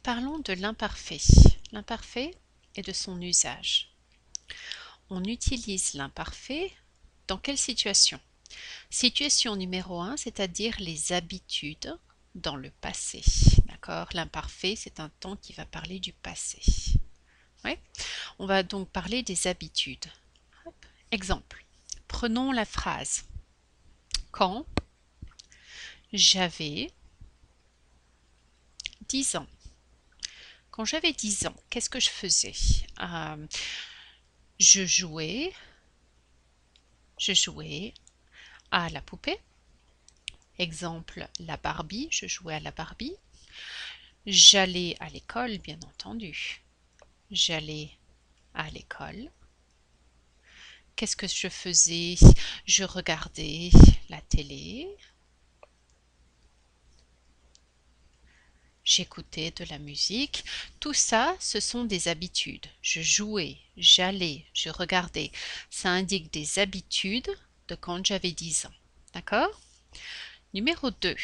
Parlons de l'imparfait. L'imparfait et de son usage. On utilise l'imparfait dans quelle situation? Situation numéro 1, c'est-à-dire les habitudes dans le passé. D'accord? L'imparfait, c'est un temps qui va parler du passé. Ouais? On va donc parler des habitudes. Hop. Exemple. Prenons la phrase. Quand j'avais 10 ans. Quand j'avais 10 ans, qu'est-ce que je faisais? Je jouais à la poupée. Exemple, la Barbie, je jouais à la Barbie. J'allais à l'école, bien entendu. J'allais à l'école. Qu'est-ce que je faisais? Je regardais la télé. J'écoutais de la musique. Tout ça, ce sont des habitudes. Je jouais, j'allais, je regardais. Ça indique des habitudes de quand j'avais 10 ans. D'accord? Numéro 2.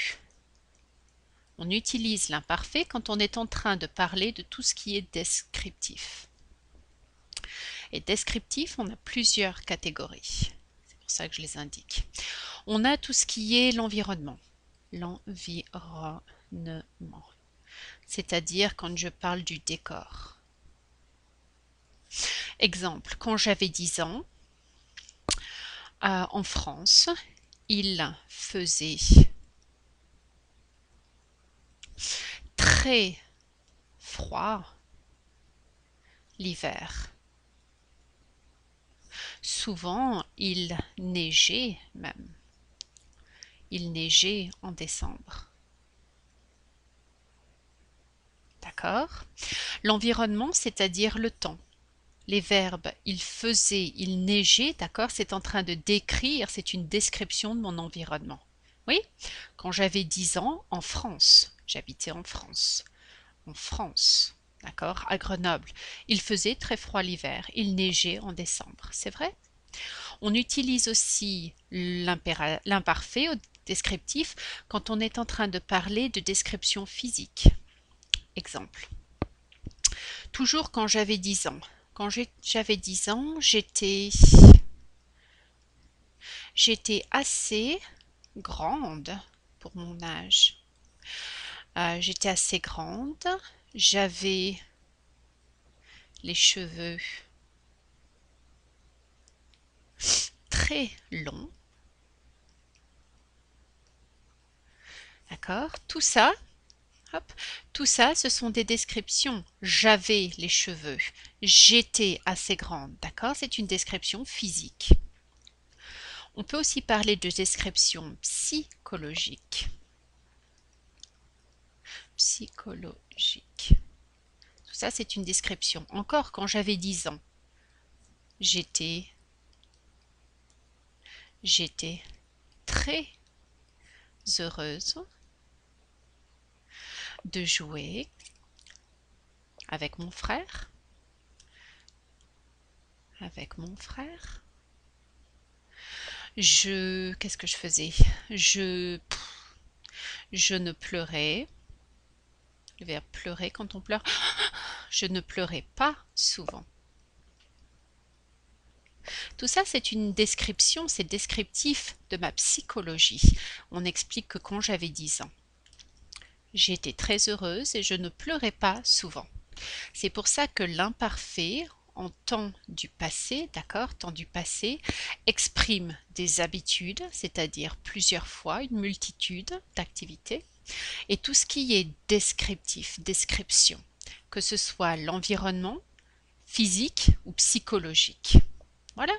On utilise l'imparfait quand on est en train de parler de tout ce qui est descriptif. Et descriptif, on a plusieurs catégories. C'est pour ça que je les indique. On a tout ce qui est l'environnement. L'environnement. C'est-à-dire quand je parle du décor. Exemple, quand j'avais 10 ans, en France, il faisait très froid l'hiver. Souvent, il neigeait même. Il neigeait en décembre. D'accord? L'environnement, c'est-à-dire le temps. Les verbes il faisait, il neigeait, d'accord? C'est en train de décrire, c'est une description de mon environnement. Oui? Quand j'avais 10 ans, en France, j'habitais en France. En France, d'accord? À Grenoble. Il faisait très froid l'hiver, il neigeait en décembre. C'est vrai? On utilise aussi l'imparfait au descriptif quand on est en train de parler de description physique. Exemple. Toujours quand j'avais 10 ans. Quand j'avais 10 ans, j'étais assez grande pour mon âge. J'étais assez grande, j'avais les cheveux très longs. D'accord? Hop, tout ça, ce sont des descriptions. J'avais les cheveux, j'étais assez grande. D'accord? C'est une description physique. On peut aussi parler de description psychologique. Psychologique. Tout ça, c'est une description. Encore, quand j'avais 10 ans, j'étais très heureuse de jouer avec mon frère. Qu'est-ce que je faisais? Je, je ne pleurais. Le verbe pleurer quand on pleure. Je ne pleurais pas souvent. Tout ça, c'est une description, c'est descriptif de ma psychologie. On explique que quand j'avais 10 ans, j'étais très heureuse et je ne pleurais pas souvent. C'est pour ça que l'imparfait, en temps du passé, d'accord, temps du passé, exprime des habitudes, c'est-à-dire plusieurs fois, une multitude d'activités, et tout ce qui est descriptif, description, que ce soit l'environnement, physique ou psychologique. Voilà.